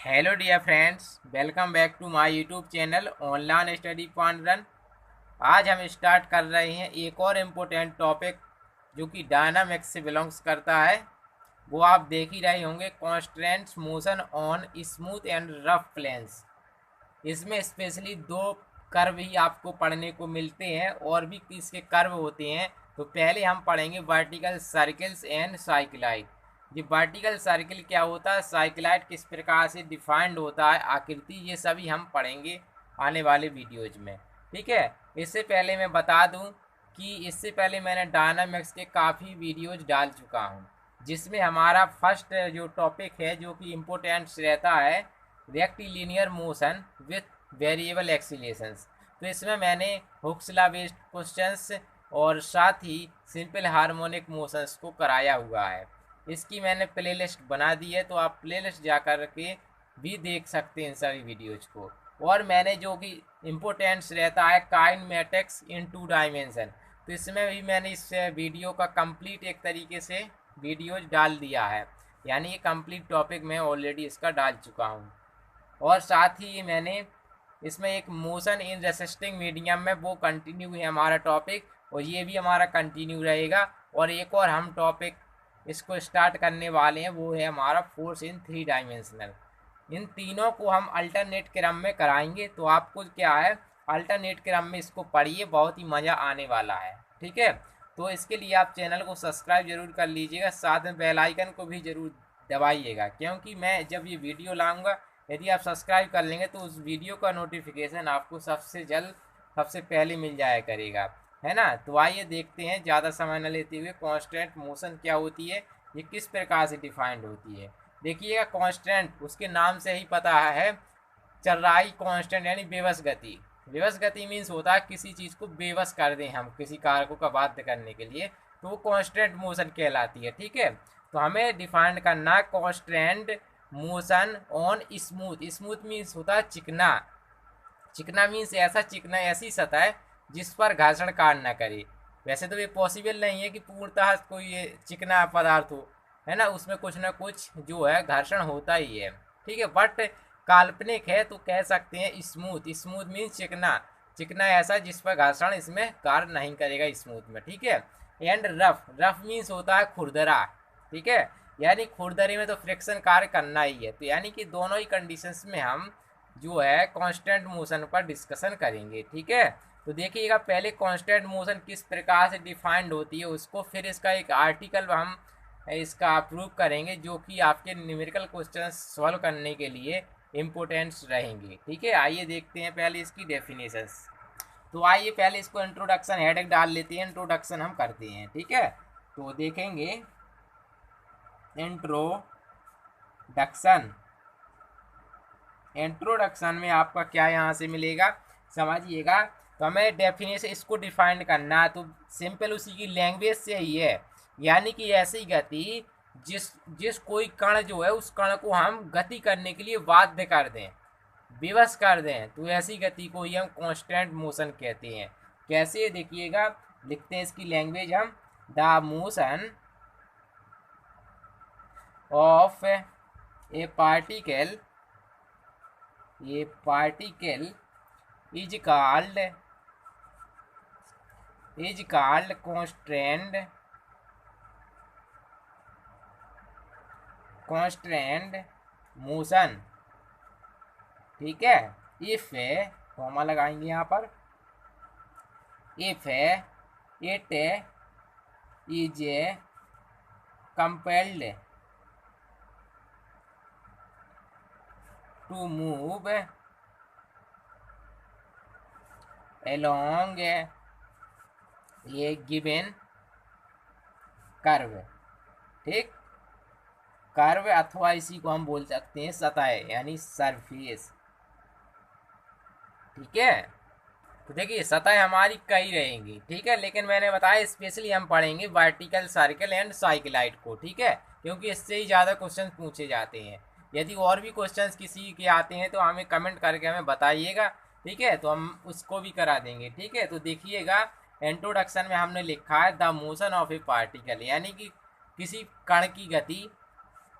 Hello dear friends, welcome back to my YouTube channel online study point run. आज हम start कर रहे हैं एक और इम्पोर्टेंट टॉपिक जो कि डायनामिक्स से बिलोंग्स करता है। वो आप देख ही रहे होंगे, constants motion on smooth and rough planes. इसमें स्पेशली दो कर्व ही आपको पढ़ने को मिलते हैं और भी इसके कर्व होते हैं। तो पहले हम पढ़ेंगे वर्टिकल सर्कल्स एंड साइक्लाइड। ये वर्टिकल सर्कल क्या होता है, साइक्लाइड किस प्रकार से डिफाइंड होता है, आकृति, ये सभी हम पढ़ेंगे आने वाले वीडियोज में। ठीक है। इससे पहले मैं बता दूं कि इससे पहले मैंने डायनामिक्स के काफ़ी वीडियोज डाल चुका हूं, जिसमें हमारा फर्स्ट जो टॉपिक है जो कि इम्पोर्टेंट रहता है, रेक्टिलिनियर मोशन विथ वेरिएबल एक्सीलेशंस। तो इसमें मैंने हुक्स लॉ बेस्ड क्वेश्चंस और साथ ही सिंपल हार्मोनिक मोशंस को कराया हुआ है। इसकी मैंने प्लेलिस्ट बना दी है, तो आप प्लेलिस्ट जा कर के भी देख सकते हैं इन सभी वीडियोज को। और मैंने जो कि इम्पोर्टेंस रहता है काइनेमेटिक्स इन 2 डायमेंशन, तो इसमें भी मैंने इस वीडियो का कंप्लीट एक तरीके से वीडियोज डाल दिया है, यानी ये कंप्लीट टॉपिक मैं ऑलरेडी इसका डाल चुका हूँ। और साथ ही मैंने इसमें एक मोशन इन रेसिस्टिंग मीडियम में वो कंटिन्यू है हमारा टॉपिक, और ये भी हमारा कंटिन्यू रहेगा। और एक और हम टॉपिक इसको स्टार्ट करने वाले हैं, वो है हमारा फोर्स इन 3 डायमेंशनल। इन तीनों को हम अल्टरनेट क्रम में कराएंगे, तो आपको क्या है, अल्टरनेट क्रम में इसको पढ़िए, बहुत ही मज़ा आने वाला है। ठीक है। तो इसके लिए आप चैनल को सब्सक्राइब जरूर कर लीजिएगा, साथ में बेल आइकन को भी जरूर दबाइएगा, क्योंकि मैं जब ये वीडियो लाऊंगा, यदि आप सब्सक्राइब कर लेंगे तो उस वीडियो का नोटिफिकेशन आपको सबसे जल्द सबसे पहले मिल जाया करेगा, है ना। तो आइए देखते हैं, ज़्यादा समय न लेते हुए, कांस्टेंट मोशन क्या होती है, ये किस प्रकार से डिफाइंड होती है। देखिएगा, कांस्टेंट उसके नाम से ही पता है, चल रहा है कांस्टेंट यानी बेबस गति। बेबस गति मीन्स होता है किसी चीज़ को बेबस कर दें हम किसी कारकों का बाध्य करने के लिए, तो वो कांस्टेंट मोशन कहलाती है। ठीक है। तो हमें डिफाइंड करना constant motion on smooth. Smooth means होता है चिकना। चिकना मीन्स ऐसा चिकना, ऐसी सतह जिस पर घर्षण कार्य न करे। वैसे तो ये पॉसिबल नहीं है कि पूर्णतः कोई ये चिकना पदार्थ हो, है ना, उसमें कुछ ना कुछ जो है घर्षण होता ही है। ठीक है। बट काल्पनिक है तो कह सकते हैं स्मूथ। स्मूथ मीन्स चिकना, चिकना ऐसा जिस पर घर्षण इसमें कार्य नहीं करेगा स्मूथ में। ठीक है। एंड रफ, रफ मीन्स होता है खुरदरा। ठीक है। यानी खुरदरे में तो फ्रिक्शन कार्य करना ही है। तो यानी कि दोनों ही कंडीशंस में हम जो है कांस्टेंट मोशन पर डिस्कशन करेंगे। ठीक है। तो देखिएगा, पहले कांस्टेंट मोशन किस प्रकार से डिफाइंड होती है उसको, फिर इसका एक आर्टिकल हम इसका प्रूव करेंगे, जो कि आपके न्यूमेरिकल क्वेश्चन सॉल्व करने के लिए इम्पोर्टेंट्स रहेंगे। ठीक है। आइए देखते हैं पहले इसकी डेफिनेशंस। तो आइए पहले इसको इंट्रोडक्शन हेडिंग डाल लेते हैं, इंट्रोडक्शन हम करते हैं। ठीक है। तो देखेंगे इंट्रोडक्शन। इंट्रोडक्शन में आपका क्या यहाँ से मिलेगा, समझिएगा। तो हमें डेफिनेशन इसको डिफाइन करना है, तो सिंपल उसी की लैंग्वेज से ही है, यानी कि ऐसी गति जिस जिस कोई कण जो है उस कण को हम गति करने के लिए बाध्य कर दें, विवश कर दें, तो ऐसी गति को ही हम कांस्टेंट मोशन कहते हैं। कैसे, देखिएगा, लिखते हैं इसकी लैंग्वेज हम, the motion of a particle, ये particle is called constant motion. ठीक है। इफ, कॉमा लगाएंगे यहाँ पर, if it is compelled to move along ये गिवन कर्व। ठीक, कर्व अथवा इसी को हम बोल सकते हैं सतह, यानी सरफेस। ठीक है। तो देखिए, सतह हमारी कई रहेंगी। ठीक है। लेकिन मैंने बताया स्पेशली हम पढ़ेंगे वर्टिकल सर्कल एंड साइक्लाइड को। ठीक है। क्योंकि इससे ही ज़्यादा क्वेश्चन पूछे जाते हैं। यदि और भी क्वेश्चंस किसी के आते हैं तो हमें कमेंट करके हमें बताइएगा। ठीक है। तो हम उसको भी करा देंगे। ठीक है। तो देखिएगा, इंट्रोडक्शन में हमने लिखा है the motion of a particle, यानी कि किसी कण की गति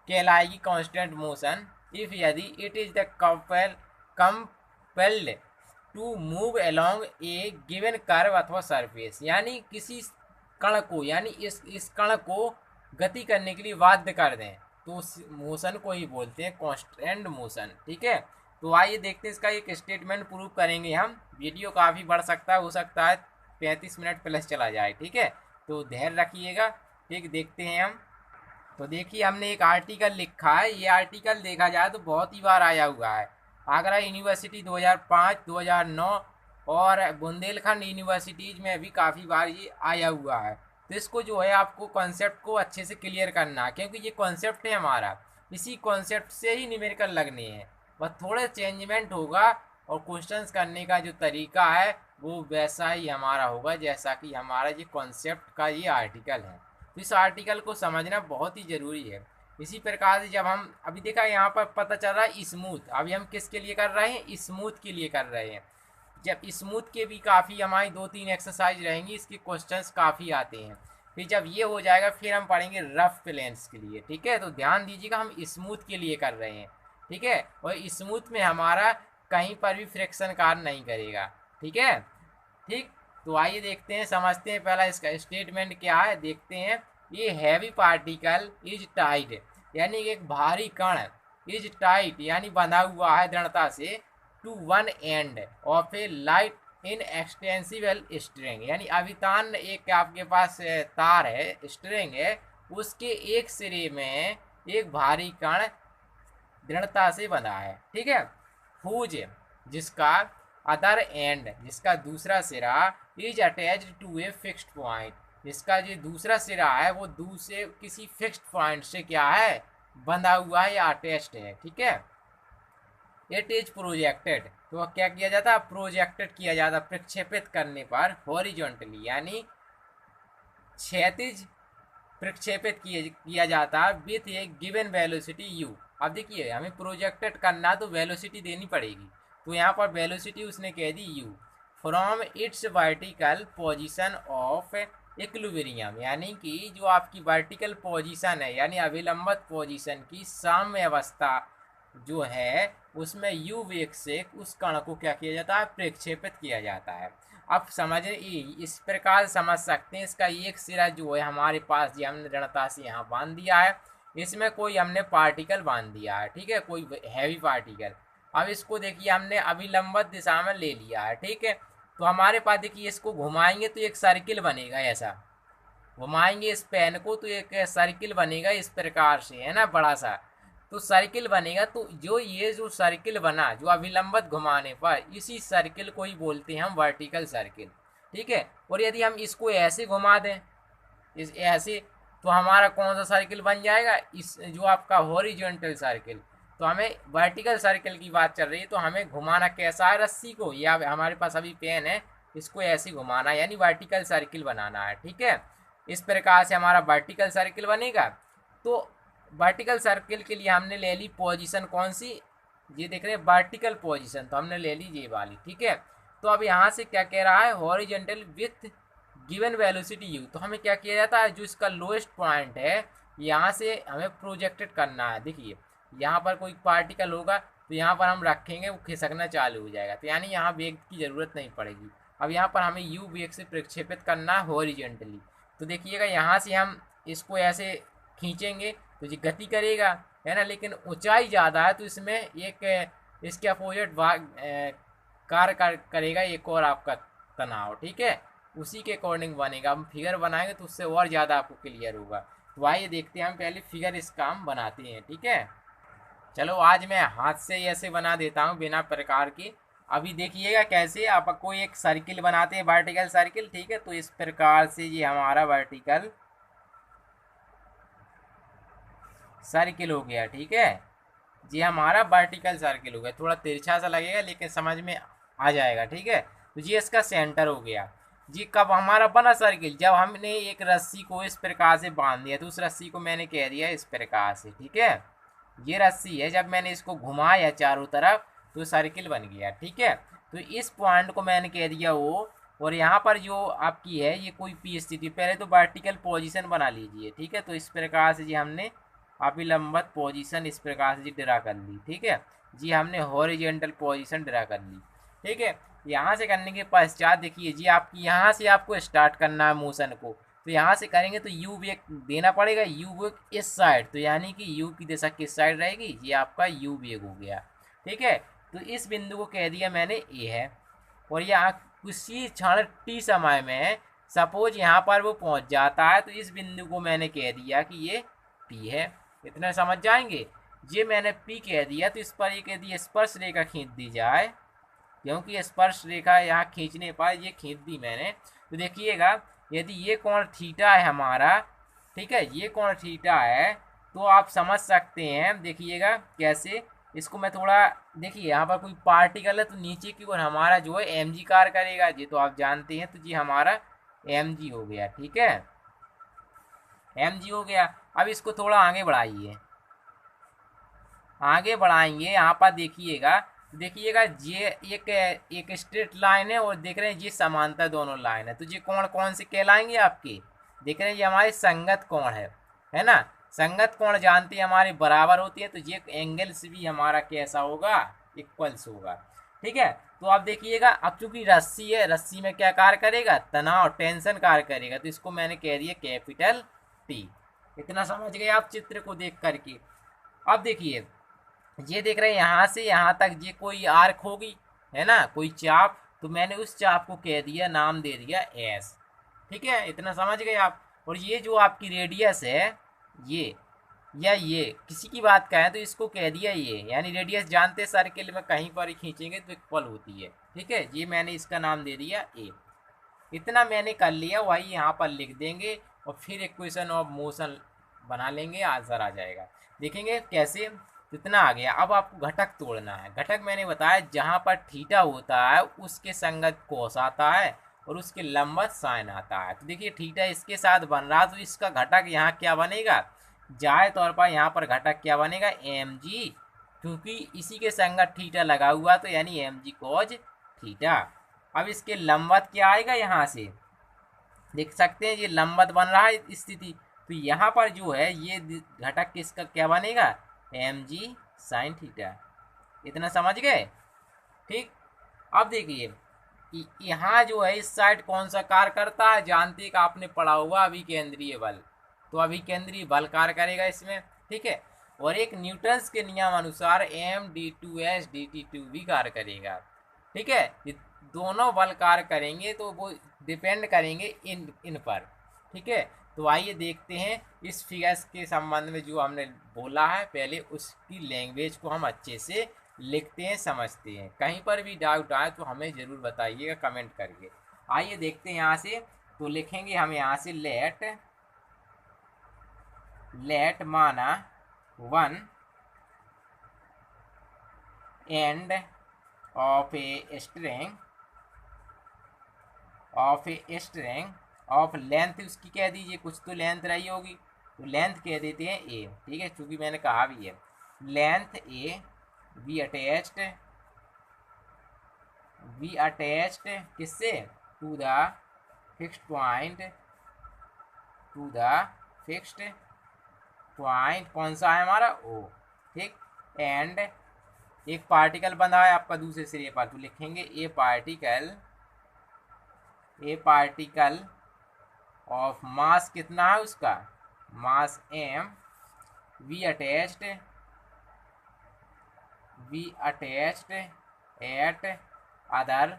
कहलाएगी कांस्टेंट मोशन इफ यदि it is the compelled to move along a given curve अथवा सरफेस, यानी किसी कण को, यानी इस कण को गति करने के लिए बाध्य कर दें, तो उस मोशन को ही बोलते हैं कांस्टेंट मोशन। ठीक है, तो आइए देखते हैं इसका एक स्टेटमेंट प्रूव करेंगे हम। वीडियो काफ़ी बढ़ सकता है, हो सकता है 35 मिनट प्लस चला जाए। ठीक है, तो धैर्य रखिएगा। ठीक, देखते हैं हम। तो देखिए हमने एक आर्टिकल लिखा है, ये आर्टिकल देखा जाए तो बहुत ही बार आया हुआ है। आगरा यूनिवर्सिटी 2005, 2009 और बुंदेलखंड यूनिवर्सिटीज़ में भी काफ़ी बार ये आया हुआ है। तो इसको जो है आपको कॉन्सेप्ट को अच्छे से क्लियर करना है, क्योंकि ये कॉन्सेप्ट है हमारा, इसी कॉन्सेप्ट से ही न्यूमेरिकल लगने हैं। बस थोड़े चेंजमेंट होगा और क्वेश्चंस करने का जो तरीका है वो वैसा ही हमारा होगा जैसा कि हमारा ये कॉन्सेप्ट का ये आर्टिकल है। तो इस आर्टिकल को समझना बहुत ही ज़रूरी है। इसी प्रकार से जब हम अभी देखा यहाँ पर पता चल रहा है स्मूथ, अभी हम किसके लिए कर रहे हैं, स्मूथ के लिए कर रहे हैं। जब स्मूथ के भी काफ़ी हमारी 2-3 एक्सरसाइज रहेंगी, इसके क्वेश्चंस काफ़ी आते हैं। फिर जब ये हो जाएगा फिर हम पढ़ेंगे रफ प्लेन्स के लिए। ठीक है, तो ध्यान दीजिएगा हम स्मूथ के लिए कर रहे हैं। ठीक है, और स्मूथ में हमारा कहीं पर भी फ्रिक्शन कार्य नहीं करेगा। ठीक है, ठीक, तो आइए देखते हैं, समझते हैं पहला इसका स्टेटमेंट क्या है, देखते हैं। ये हैवी पार्टिकल इज टाइट, यानी एक भारी कण इज टाइट यानी बंधा हुआ है दृढ़ता से, to one end of a light inextensible string, यानी अभितान एक आपके पास तार है, स्ट्रिंग है, उसके एक सिरे में एक भारी कण दृढ़ता से बंधा है। ठीक है, हुज जिसका अदर एंड, जिसका दूसरा सिरा, is attached to a fixed point, जिसका जो दूसरा सिरा है वो दूसरे किसी फिक्स्ड पॉइंट से क्या है, बंधा हुआ है या अटैच्ड है। ठीक है, इट इज प्रोजेक्टेड, तो क्या किया जाता है, प्रोजेक्टेड किया जाता, प्रक्षेपित करने पर हॉरिजॉन्टली, यानी क्षैतिज प्रक्षेपित किया जाता है with A given velocity you. अब देखिए हमें प्रोजेक्टेड करना तो वेलोसिटी देनी पड़ेगी, तो यहाँ पर वेलोसिटी उसने कह दी u, from its vertical position of equilibrium, यानी कि जो आपकी वर्टिकल पोजीशन है, यानी अभिलंबित पोजीशन की साम्य अवस्था जो है उसमें यू वेग से उस कण को क्या किया जाता है, प्रक्षेपित किया जाता है। अब समझे, इस प्रकार समझ सकते हैं, इसका एक सिरा जो है हमारे पास जो हमने दृढ़ता से यहाँ बांध दिया है, इसमें कोई हमने पार्टिकल बांध दिया है। ठीक है, कोई हैवी पार्टिकल। अब इसको देखिए हमने अभिलंबित दिशा में ले लिया है। ठीक है, तो हमारे पास देखिए इसको घुमाएंगे तो एक सर्किल बनेगा, ऐसा घुमाएंगे इस पेन को तो एक सर्किल बनेगा इस प्रकार से, है ना, बड़ा सा तो सर्किल बनेगा। तो ये जो सर्किल बना जो अभिलंबित घुमाने पर, इसी सर्किल को ही बोलते हैं हम वर्टिकल सर्किल। ठीक है, और यदि हम इसको ऐसे घुमा दें, इस ऐसे, तो हमारा कौन सा सर्किल बन जाएगा, इस जो आपका हॉरिजॉन्टल सर्किल। तो हमें वर्टिकल सर्किल की बात चल रही है, तो हमें घुमाना कैसा है, रस्सी को, या हमारे पास अभी पेन है, इसको ऐसे घुमाना यानी वर्टिकल सर्किल बनाना है। ठीक है, इस प्रकार से हमारा वर्टिकल सर्किल बनेगा। तो वर्टिकल सर्किल के लिए हमने ले ली पोजीशन कौन सी, ये देख रहे हैं वर्टिकल पोजीशन, तो हमने ले ली ये वाली। ठीक है, तो अब यहाँ से क्या कह रहा है, horizontal with given velocity you, तो हमें क्या किया जाता है, जो इसका लोएस्ट पॉइंट है यहाँ से हमें प्रोजेक्टेड करना है। देखिए यहाँ पर कोई पार्टिकल होगा तो यहाँ पर हम रखेंगे, वो खिसकना चालू हो जाएगा, तो यानी यहाँ वेग की ज़रूरत नहीं पड़ेगी। अब यहाँ पर हमें यू वेग से प्रक्षेपित करना है हॉरिजॉन्टली। तो देखिएगा यहाँ से हम इसको ऐसे खींचेंगे तो ये गति करेगा, है ना, लेकिन ऊंचाई ज़्यादा है तो इसमें एक इसके अपोजिट भाग कार्य करेगा एक और आपका तनाव। ठीक है, उसी के अकॉर्डिंग बनेगा। हम फिगर बनाएंगे तो उससे और ज़्यादा आपको क्लियर होगा। तो आइए देखते हैं, हम पहले फिगर इसका हम बनाते हैं। ठीक है, चलो आज मैं हाथ से ऐसे बना देता हूँ बिना प्रकार के। अभी देखिएगा कैसे आपको एक सर्किल बनाते हैं, वर्टिकल सर्किल। ठीक है, तो इस प्रकार से ये हमारा वर्टिकल सर्किल हो गया। ठीक है, ये हमारा वर्टिकल सर्किल हो गया, थोड़ा तिरछा सा लगेगा लेकिन समझ में आ जाएगा। ठीक है, तो ये इसका सेंटर हो गया। जी कब हमारा बना सर्किल, जब हमने एक रस्सी को इस प्रकार से बांध दिया, तो उस रस्सी को मैंने कह दिया इस प्रकार से। ठीक है, ये रस्सी है, जब मैंने इसको घुमाया चारों तरफ तो सर्किल बन गया। ठीक है, तो इस पॉइंट को मैंने कह दिया वो, और यहाँ पर जो आपकी है ये कोई पी स्थिति, पहले तो वर्टिकल पोजीशन बना लीजिए। ठीक है, तो इस प्रकार से जी हमने अभिलंबित पोजीशन इस प्रकार से जी ड्रा कर ली। ठीक है जी, हमने हॉरिजेंटल पोजीशन ड्रा कर ली। ठीक है, यहाँ से करने के पश्चात देखिए जी, आपकी यहाँ से आपको स्टार्ट करना है मोशन को, तो यहाँ से करेंगे तो यू वेग देना पड़ेगा, यू वेग इस साइड, तो यानी कि यू की दिशा किस साइड रहेगी, ये आपका यू वेग हो गया। ठीक है, तो इस बिंदु को कह दिया मैंने ए है, और यहाँ किसी क्षण टी समय में सपोज यहाँ पर वो पहुँच जाता है, तो इस बिंदु को मैंने कह दिया कि ये पी है। इतना समझ जाएंगे। ये मैंने पी कह दिया, तो इस पर ये कह दिया स्पर्श रेखा खींच दी जाए, क्योंकि स्पर्श रेखा यहाँ खींचने पर ये खींच दी मैंने। तो देखिएगा, यदि ये कोण थीटा है हमारा, ठीक है, ये कोण थीटा है, तो आप समझ सकते हैं, देखिएगा कैसे, इसको मैं थोड़ा, देखिए यहाँ पर कोई पार्टिकल है तो नीचे की ओर हमारा जो है एम जी कार्य करेगा, ये तो आप जानते हैं, तो ये हमारा एम जी हो गया। ठीक है, एम जी हो गया। अब इसको थोड़ा आगे बढ़ाइए, आगे बढ़ाएंगे, यहाँ पर देखिएगा, देखिएगा ये एक स्ट्रेट लाइन है, और देख रहे हैं ये समांतर दोनों लाइन है, तो ये कोण कौन से कहलाएंगे आपके, देख रहे हैं ये हमारे संगत कोण है ना, संगत कोण जानते हैं हमारे बराबर होती है, तो ये एंगल से भी हमारा कैसा होगा, इक्वल्स होगा। ठीक है, तो आप देखिएगा, अब चूंकि रस्सी है, रस्सी में क्या कार्य करेगा, तनाव, टेंशन कार्य करेगा, तो इसको मैंने कह दिया कैपिटल टी। इतना समझ गए आप चित्र को देख करके। अब देखिए, ये देख रहे हैं यहाँ से यहाँ तक ये कोई आर्क होगी, है ना, कोई चाप, तो मैंने उस चाप को कह दिया, नाम दे दिया एस। ठीक है, इतना समझ गए आप। और ये जो आपकी रेडियस है, ये या ये किसी की बात कहें तो इसको कह दिया ये, यानी रेडियस जानते सर्किल में कहीं पर ही खींचेंगे तो इक्वल होती है। ठीक है, ये मैंने इसका नाम दे दिया ए। इतना मैंने कर लिया, वही यहाँ पर लिख देंगे, और फिर इक्वेशन ऑफ मोशन बना लेंगे, आंसर आ जाएगा। देखेंगे कैसे, इतना आ गया। अब आपको घटक तोड़ना है। घटक मैंने बताया जहाँ पर थीटा होता है उसके संगत कोस आता है, और उसके लंबवत साइन आता है। तो देखिए थीटा इसके साथ बन रहा, तो इसका घटक यहाँ क्या बनेगा, जाए तौर पर यहाँ पर घटक क्या बनेगा, एम जी, क्योंकि इसी के संगत थीटा लगा हुआ, तो यानी एम जी कॉज थीटा। अब इसके लंबवत क्या आएगा, यहाँ से देख सकते हैं ये लंबवत बन रहा है स्थिति, तो यहाँ पर जो है ये घटक किसका क्या बनेगा, एम जी साइन थीटा। इतना समझ गए। ठीक, अब देखिए यहाँ जो है इस साइड कौन सा कार्य करता है, जानते का आपने पढ़ा हुआ अभिकेंद्रीय बल, तो अभिकेंद्रीय बल कार्य करेगा इसमें। ठीक है, और एक न्यूटन्स के नियम अनुसार M D two S D T two भी कार्य करेगा। ठीक है, दोनों बल कार्य करेंगे, तो वो डिपेंड करेंगे इन पर। ठीक है, तो आइए देखते हैं इस फिगर्स के संबंध में जो हमने बोला है, पहले उसकी लैंग्वेज को हम अच्छे से लिखते हैं, समझते हैं। कहीं पर भी डाउट आए तो हमें ज़रूर बताइएगा कमेंट करके। आइए देखते हैं यहाँ से, तो लिखेंगे हम यहाँ से लेट माना 1 and of a string of length उसकी कह दीजिए, कुछ तो लेंथ रही होगी, तो लेंथ कह देते हैं ए। ठीक है, चूंकि मैंने कहा भी है लेंथ ए बी अटैच्ड किससे, टू द फिक्स्ड पॉइंट, कौन सा है हमारा, ओ। ठीक, एंड एक पार्टिकल बना है आपका दूसरे सिरे पर, तो लिखेंगे ए पार्टिकल ऑफ मास कितना है उसका, mass M, we attached at other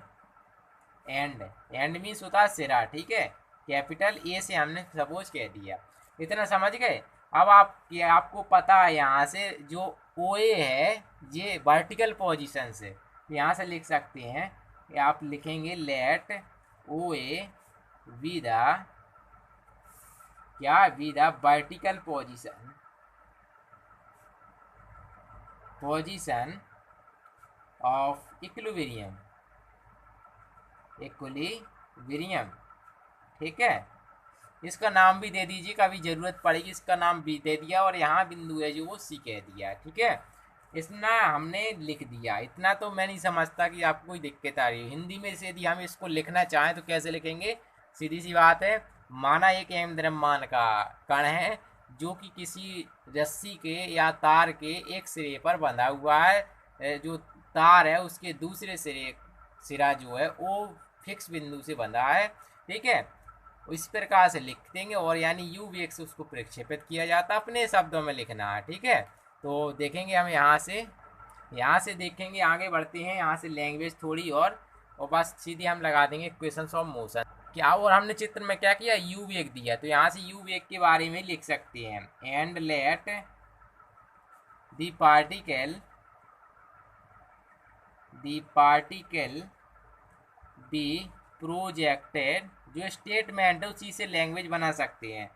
end means होता है सिरा। ठीक है, कैपिटल ए से हमने सपोज कह दिया। इतना समझ गए। अब आपको पता है यहाँ से जो ओ ए है ये वर्टिकल पोजीशन से, यहाँ से लिख सकते हैं, आप लिखेंगे let O A B the vertical position of equilibrium. ठीक है, इसका नाम भी दे दीजिए, कभी ज़रूरत पड़ेगी इसका नाम भी दे दिया, और यहाँ बिंदु है जो वो सी कह दिया। ठीक है, इतना हमने लिख दिया। इतना तो मैं नहीं समझता कि आपको कोई दिक्कत आ रही है। हिंदी में से यदि हम इसको लिखना चाहें तो कैसे लिखेंगे, सीधी सी बात है, माना एक एम द्रव्यमान का कण है, जो कि किसी रस्सी के या तार के एक सिरे पर बंधा हुआ है, जो तार है उसके दूसरे सिरा जो है वो फिक्स बिंदु से बंधा है। ठीक है, इस प्रकार से लिख देंगे और यानी यू वेग से उसको प्रक्षेपित किया जाता है, अपने शब्दों में लिखना है। ठीक है, तो देखेंगे हम यहाँ से देखेंगे, आगे बढ़ते हैं यहाँ से लैंग्वेज थोड़ी और बस सीधे हम लगा देंगे इक्वेशंस ऑफ मोशन क्या। और हमने चित्र में क्या किया, यू वेग दिया, तो यहाँ से यू वेग के बारे में लिख सकते हैं। And let the particle be projected, जो स्टेटमेंट है उसी से लैंग्वेज बना सकते हैं।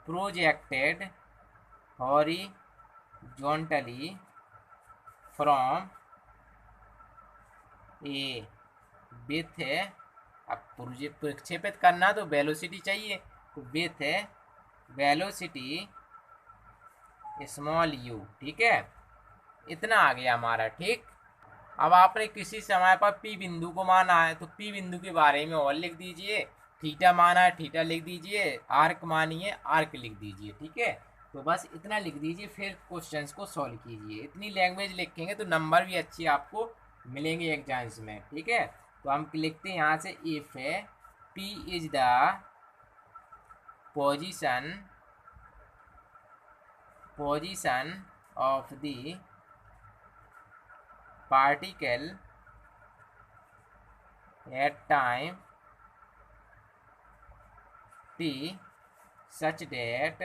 Projected horizontally from A with है, अब प्रक्षेपित करना तो वेलोसिटी चाहिए, तो विथ है वेलोसिटी स्मॉल यू। ठीक है, इतना आ गया हमारा। ठीक, अब आपने किसी समय पर पी बिंदु को माना है तो पी बिंदु के बारे में और लिख दीजिए। थीटा माना है, थीटा लिख दीजिए। आर्क मानिए, आर्क लिख दीजिए। ठीक है, तो बस इतना लिख दीजिए, फिर क्वेश्चंस को सॉल्व कीजिए। इतनी लैंग्वेज लिखेंगे तो नंबर भी अच्छी आपको मिलेंगे एग्जाम्स में। ठीक है, तो हम लिखते हैं यहाँ से, if P is the position of the particle at time t such that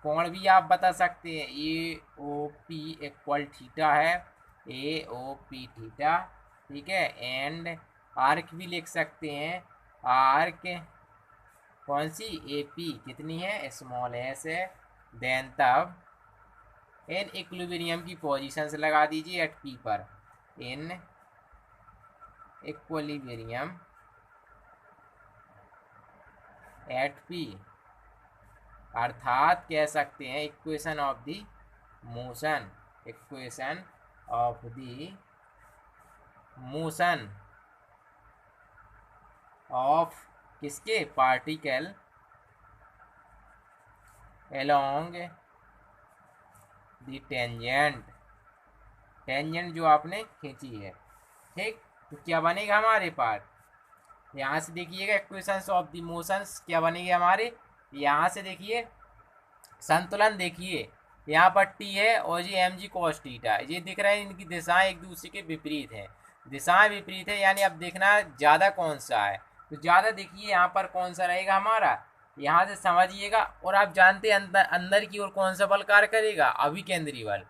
कोण भी आप बता सकते हैं, ए ओ पी इक्वल थीटा है, ए ओ पी थीटा। ठीक है, एंड आर्क भी लिख सकते हैं, आर्क कौन सी, ए पी कितनी है, स्मॉल एस है। देन तब इन इक्विलिब्रियम की पोजीशन से लगा दीजिए एट पी पर, इन इक्विलिब्रियम एट पी, अर्थात कह सकते हैं equation of the motion, equation of the motion of किसके, पार्टिकल अलोंग दी टेंजेंट जो आपने खींची है। ठीक, तो क्या बनेगा हमारे पास, यहाँ से देखिएगा इक्वेशंस ऑफ द मोशंस क्या बनेगी हमारे। यहाँ से देखिए संतुलन, देखिए यहाँ पर टी है और ये एम जी कॉस थीटा है, ये दिख रहा है, इनकी दिशाएं एक दूसरे के विपरीत हैं, दिशाएं विपरीत है, यानी अब देखना ज़्यादा कौन सा है, तो ज़्यादा देखिए यहाँ पर कौन सा रहेगा हमारा, यहाँ से समझिएगा। और आप जानते हैं अंदर की ओर कौन सा बल कार्य करेगा, अभिकेंद्री बल।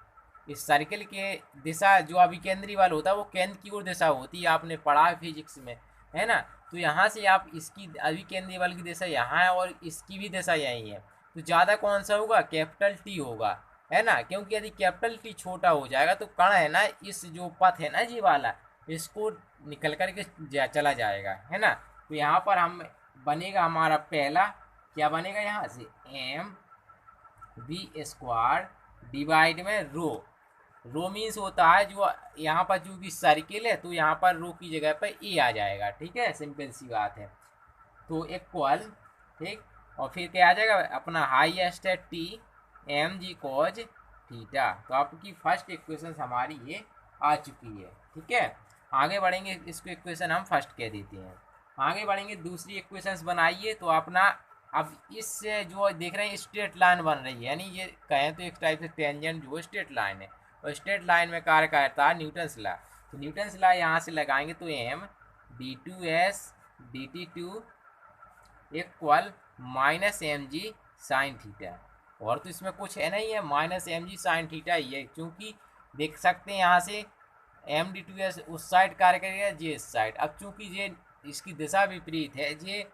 इस सर्किल के दिशा जो अभिकेंद्री बल होता है वो केंद्र की ओर दिशा होती है, आपने पढ़ा है फिजिक्स में, है ना। तो यहाँ से आप इसकी अभिकेंद्री बल की दिशा यहाँ है और इसकी भी दिशा यही है, तो ज़्यादा कौन सा होगा, कैपिटल टी होगा, है ना। क्योंकि यदि कैपिटल टी छोटा हो जाएगा तो कण है ना, इस जो पथ है ना जी वाला, इसको निकल करके चला जाएगा, है ना। तो यहाँ पर हम बनेगा हमारा पहला क्या बनेगा, यहाँ से एम वी स्क्वायर डिवाइड में रो मीन्स होता है जो यहाँ पर जो भी सर्किल है तो यहाँ पर रो की जगह पर ए आ जाएगा। ठीक है, सिंपल सी बात है। तो इक्वल, ठीक, और फिर क्या आ जाएगा अपना हाईएस्ट है T M G cos theta. तो आपकी फर्स्ट इक्वेशन हमारी ये आ चुकी है। ठीक है, आगे बढ़ेंगे, इसको इक्वेशन हम फर्स्ट कह देते हैं। आगे बढ़ेंगे, दूसरी इक्वेशंस बनाइए। तो अपना अब इससे जो देख रहे हैं स्ट्रेट लाइन बन रही है, यानी ये कहें तो एक टाइप से टेंजेंट जो स्ट्रेट लाइन है, और स्ट्रेट लाइन में कार्य करता है न्यूटन्स लॉ। तो न्यूटन्स लॉ यहाँ से लगाएंगे तो M D two S D T two equal minus M G sine theta, और तो इसमें कुछ है नहीं है, minus M G sine theta ही है। क्योंकि देख सकते हैं यहाँ से एम डी टू एस उस साइड कार्य करेगा, जे इस साइड। अब चूंकि ये इसकी दिशा विपरीत है, ये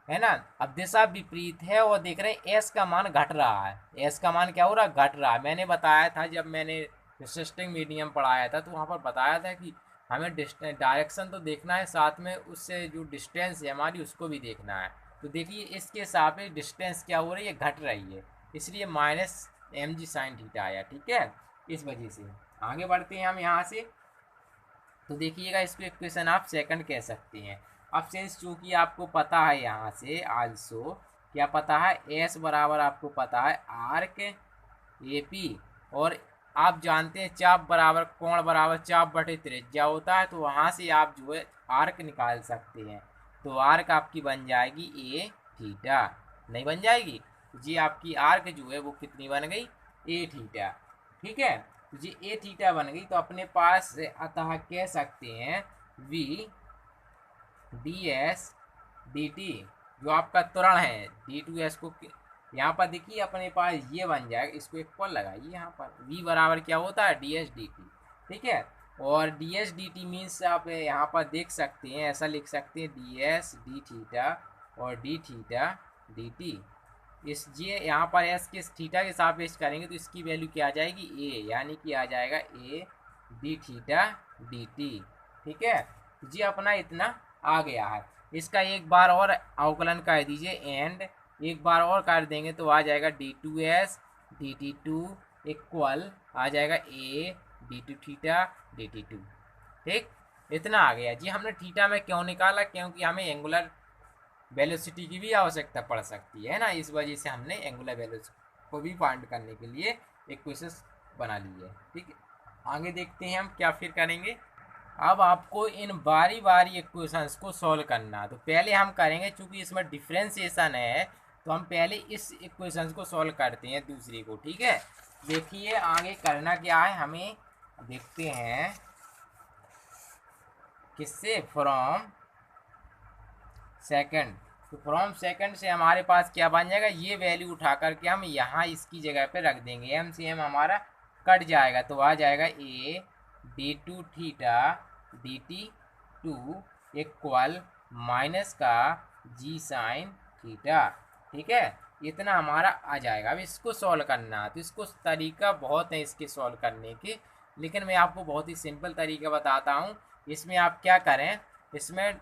है ना, अब दिशा विपरीत है और देख रहे हैं एस का मान घट रहा है, एस का मान क्या हो रहा है, घट रहा है। मैंने बताया था जब मैंने रेसिस्टिंग मीडियम पढ़ाया था तो वहाँ पर बताया था कि हमें डायरेक्शन तो देखना है, साथ में उससे जो डिस्टेंस है हमारी उसको भी देखना है। तो देखिए इसके सापेक्ष डिस्टेंस क्या हो रही है, घट रही है, इसलिए minus M G sine theta आया। ठीक है, इस वजह से आगे बढ़ते हैं हम यहाँ से। तो देखिएगा इसको इक्वेशन आप सेकंड कह सकते हैं। अब सिंस चूँकि आपको पता है यहाँ से आल्सो क्या पता है, एस बराबर आपको पता है आर्क ए पी, और आप जानते हैं चाप बराबर कोण बराबर चाप बटे त्रिज्या होता है, तो वहाँ से आप जो है आर्क निकाल सकते हैं। तो आर्क आपकी बन जाएगी ए थीटा, नहीं बन जाएगी जी, आपकी आर्क जो है वो कितनी बन गई, ए थीटा। ठीक है, तो जी ए थीटा बन गई, तो अपने पास अतः कह सकते हैं V D S D T जो आपका त्वरण है डी टू एस को यहाँ पर देखिए अपने पास ये बन जाएगा, इसको एक पर लगाइए यहाँ पर, v बराबर क्या होता है डी एस डी टी। ठीक है, और D S D T means आप यहाँ पर देख सकते हैं, ऐसा लिख सकते हैं डी एस डी थीटा और डी थीटा डी टी। इस ये यहाँ पर एस के थीटा के सापेक्ष करेंगे तो इसकी वैल्यू क्या आ जाएगी ए, यानी कि आ जाएगा A D theta D T. ठीक है, जी अपना इतना आ गया है। इसका एक बार और अवकलन कर दीजिए एंड एक बार और कर देंगे तो आ जाएगा D two S D T two equal आ जाएगा A D two theta D T two. ठीक, इतना आ गया जी। हमने थीटा में क्यों निकाला, क्योंकि हमें एंगुलर वेलोसिटी की भी आवश्यकता पड़ सकती है ना, इस वजह से हमने एंगुलर वेलोसिटी को भी फाइंड करने के लिए इक्वेशन बना ली है। ठीक है, आगे देखते हैं हम क्या फिर करेंगे। अब आपको इन बारी बारी इक्वेशंस को सॉल्व करना, तो पहले हम करेंगे चूंकि इसमें डिफरेंशिएशन है तो हम पहले इस इक्वेशंस को सॉल्व करते हैं दूसरी को। ठीक है, देखिए आगे करना क्या है, हमें देखते हैं किससे, फ्रॉम सेकंड। तो फ्रॉम सेकंड से हमारे पास क्या बन जाएगा, ये वैल्यू उठा करके हम यहाँ इसकी जगह पे रख देंगे, एम से एम हमारा कट जाएगा तो आ जाएगा A D two theta D T two equal minus का जी साइन थीटा। ठीक है, इतना हमारा आ जाएगा। अब इसको सॉल्व करना, तो इसको तरीका बहुत है इसके सॉल्व करने के, लेकिन मैं आपको बहुत ही सिंपल तरीका बताता हूँ। इसमें आप क्या करें, इसमें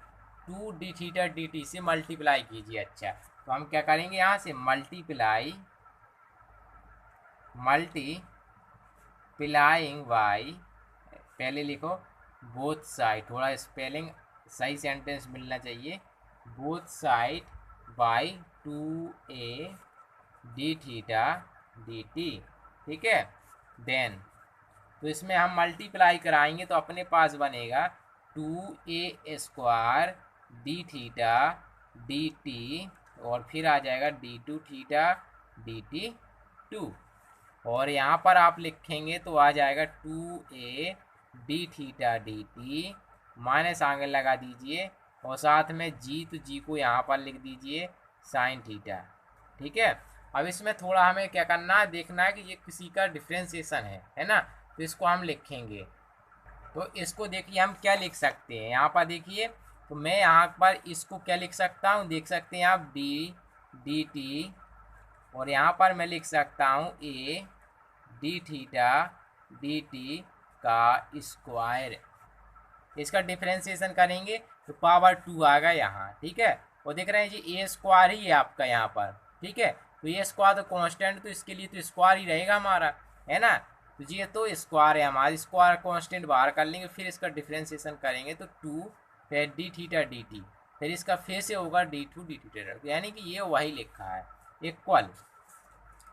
two D theta D T से मल्टीप्लाई कीजिए। अच्छा, तो हम क्या करेंगे, यहाँ से मल्टीप्लाइंग बाई, पहले लिखो बोथ साइड, थोड़ा स्पेलिंग सही सेंटेंस मिलना चाहिए, both side by two A D theta D T. ठीक है, देन तो इसमें हम मल्टीप्लाई कराएंगे तो अपने पास बनेगा two A square D theta D T, और फिर आ जाएगा D two theta D T two, और यहाँ पर आप लिखेंगे तो आ जाएगा two A D theta D T, minus आगे लगा दीजिए और साथ में जी, तो जी को यहाँ पर लिख दीजिए साइन थीटा। ठीक है, अब इसमें थोड़ा हमें क्या करना है, देखना है कि ये किसी का डिफ्रेंसिएशन है ना, तो इसको हम लिखेंगे। तो इसको देखिए हम क्या लिख सकते हैं, यहाँ पर देखिए, तो मैं यहाँ पर इसको क्या लिख सकता हूँ, देख सकते हैं आप डी डी टी, और यहाँ पर मैं लिख सकता हूँ ए डी थीटा डी टी का स्क्वायर। इसका डिफ्रेंसिएशन करेंगे तो पावर टू आएगा यहाँ। ठीक है, और देख रहे हैं जी ए स्क्वायर ही है आपका यहाँ पर। ठीक है, तो ये स्क्वायर तो कांस्टेंट, तो इसके लिए तो स्क्वायर ही रहेगा हमारा, है ना, तो ये तो स्क्वायर है हमारा, स्क्वायर कांस्टेंट बाहर कर लेंगे, फिर इसका डिफ्रेंसिएशन करेंगे तो टू फिर डी थीटा डी टी, फिर इसका फिर से होगा डी टू डी थीटा, यानी कि ये वही लिखा है इक्वल।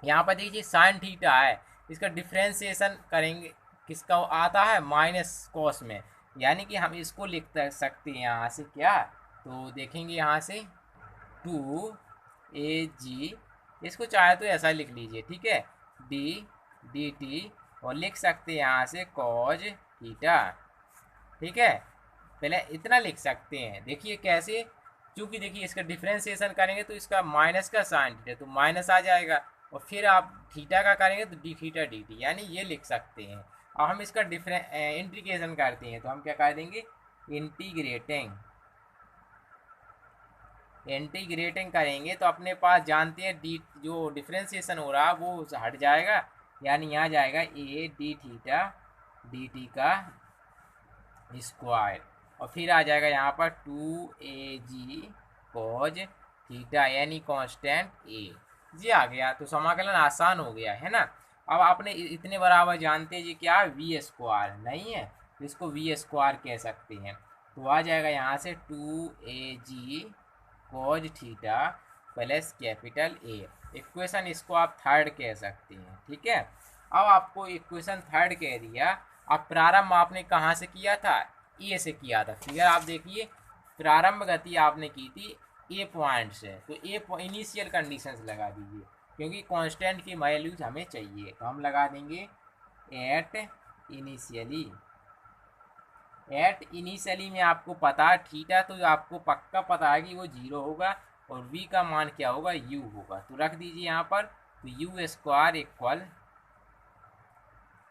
यहाँ पर देखिए साइन थीटा है, इसका डिफ्रेंसिएशन करेंगे, किसका आता है माइनस कॉस में, यानी कि हम इसको लिख सकते हैं यहाँ से क्या, तो देखेंगे यहाँ से टू ए जी, इसको चाहे तो ऐसा लिख लीजिए। ठीक है, डी डी टी, और लिख सकते हैं यहाँ से कॉज थीटा। ठीक है, पहले इतना लिख सकते हैं, देखिए कैसे, क्योंकि देखिए इसका डिफ्रेंसिएशन करेंगे तो इसका माइनस का साइन थीटा तो माइनस आ जाएगा, और फिर आप थीटा का करेंगे तो डी थीटा डी टी, यानी ये लिख सकते हैं। अब हम इसका इंटीग्रेशन करते हैं तो हम क्या कर देंगे, इंटीग्रेटिंग करेंगे तो अपने पास जानते हैं डी जो डिफ्रेंसिएशन हो रहा है वो हट जाएगा, यानी यहाँ जाएगा A D theta D T का स्क्वायर, और फिर आ जाएगा यहाँ पर two A G cos theta, यानी कांस्टेंट ए जी आ गया। तो समाकलन आसान हो गया है ना। अब आपने इतने बराबर जानते हैं जी क्या वी स्क्वायर नहीं है, तो इसको वी स्क्वायर कह सकते हैं। तो आ जाएगा यहाँ से 2AG cos theta plus capital A. Equation इसको आप थर्ड कह सकते हैं, ठीक है। अब आपको इक्वेशन थर्ड कह दिया। अब प्रारंभ आपने कहाँ से किया था? ए से किया था। फिगर आप देखिए, प्रारंभ गति आपने की थी ए पॉइंट से, तो ए इनिशियल कंडीशंस लगा दीजिए, क्योंकि कांस्टेंट की वैल्यूज हमें चाहिए, तो हम लगा देंगे एट इनिशियली में आपको पता है थीटा, तो आपको पक्का पता है कि वो 0 होगा और v का मान क्या होगा? u होगा। तो रख दीजिए यहाँ पर, तो you square equal